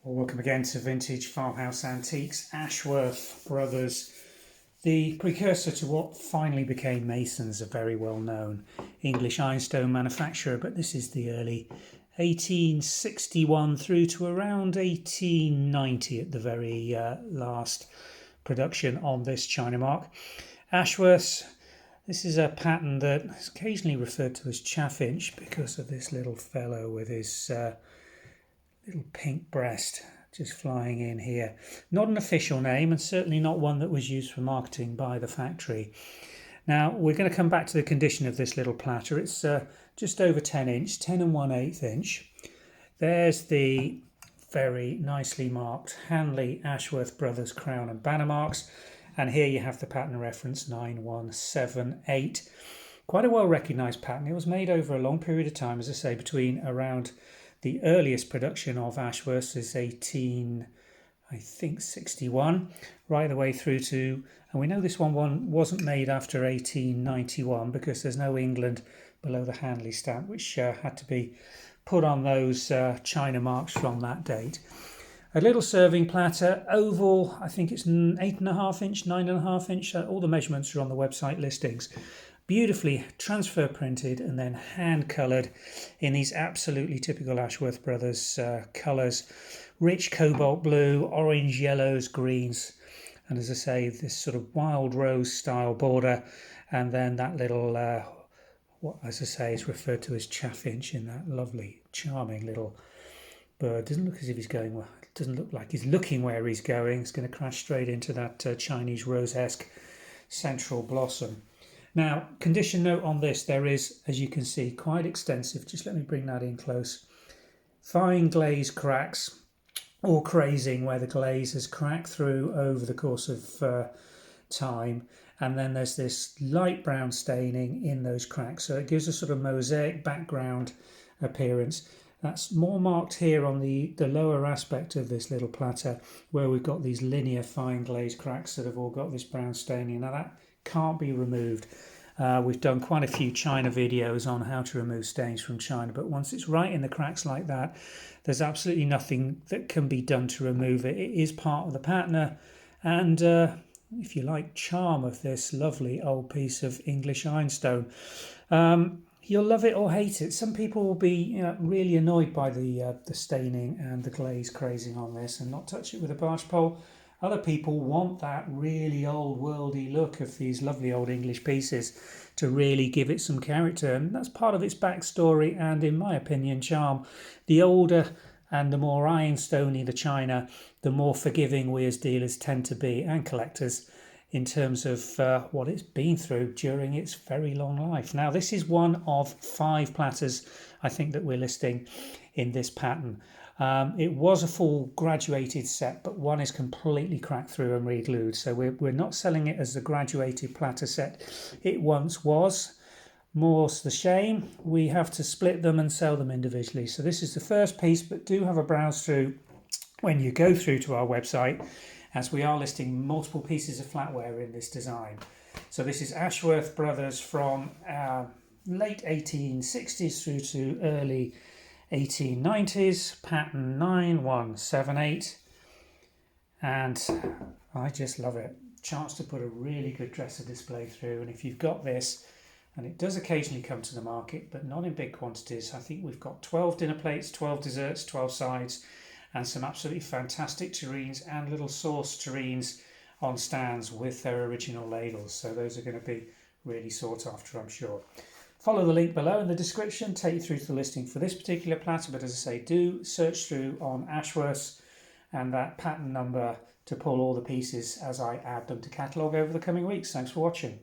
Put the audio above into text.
Well, welcome again to Vintage Farmhouse Antiques. Ashworth Brothers, the precursor to what finally became Masons, a very well-known English ironstone manufacturer, but this is the early 1861 through to around 1890 at the very last production on this China mark. Ashworths, this is a pattern that is occasionally referred to as Chaffinch because of this little fellow with his little pink breast just flying in here. Not an official name, and certainly not one that was used for marketing by the factory. Now we're going to come back to the condition of this little platter. It's just over 10 inch, 10 1/8 inch. There's the very nicely marked Hanley Ashworth Brothers crown and banner marks, and here you have the pattern reference 9178. Quite a well recognised pattern. It was made over a long period of time, as I say, between around the earliest production of Ashworths is 1861, right the way through to, and we know this one wasn't made after 1891 because there's no England below the Hanley stamp, which had to be put on those China marks from that date. A little serving platter, oval, I think it's 8.5 inch, 9.5 inch, all the measurements are on the website listings. Beautifully transfer printed and then hand coloured in these absolutely typical Ashworth Brothers colours. Rich cobalt blue, orange, yellows, greens, and as I say, this sort of wild rose style border, and then that little, what as I say is referred to as chaffinch in that lovely, charming little bird. Doesn't look as if he's going well. It doesn't look like he's looking where he's going. It's going to crash straight into that Chinese rose-esque central blossom. Now, condition note on this, there is, as you can see, quite extensive. Just let me bring that in close. Fine glaze cracks or crazing where the glaze has cracked through over the course of time. And then there's this light brown staining in those cracks. So it gives a sort of mosaic background appearance. That's more marked here on the lower aspect of this little platter where we've got these linear fine glaze cracks that have all got this brown staining. Now that can't be removed. We've done quite a few China videos on how to remove stains from China, but once it's right in the cracks like that, there's absolutely nothing that can be done to remove it. It is part of the patina and, if you like, charm of this lovely old piece of English ironstone. You'll love it or hate it. Some people will be really annoyed by the staining and the glaze crazing on this and not touch it with a barge pole. Other people want that really old worldy look of these lovely old English pieces to really give it some character, and that's part of its backstory and, in my opinion, charm. The older and the more ironstony the china, the more forgiving we as dealers tend to be, and collectors, in terms of what it's been through during its very long life. Now, this is one of 5 platters I think that we're listing in this pattern. It was a full graduated set, but one is completely cracked through and re-glued, so we're not selling it as the graduated platter set it once was. More's the shame, we have to split them and sell them individually. So this is the first piece, but do have a browse through when you go through to our website, as we are listing multiple pieces of flatware in this design. So this is Ashworth Brothers from late 1860s through to early 1890s, pattern 9178, and I just love it. Chance to put a really good dresser display through, and if you've got this, and it does occasionally come to the market, but not in big quantities. I think we've got 12 dinner plates, 12 desserts, 12 sides, and some absolutely fantastic terrines and little sauce terrines on stands with their original ladles. So those are going to be really sought after, I'm sure. Follow the link below in the description, take you through to the listing for this particular platter, but as I say, do search through on Ashworths and that pattern number to pull all the pieces as I add them to catalogue over the coming weeks. Thanks for watching.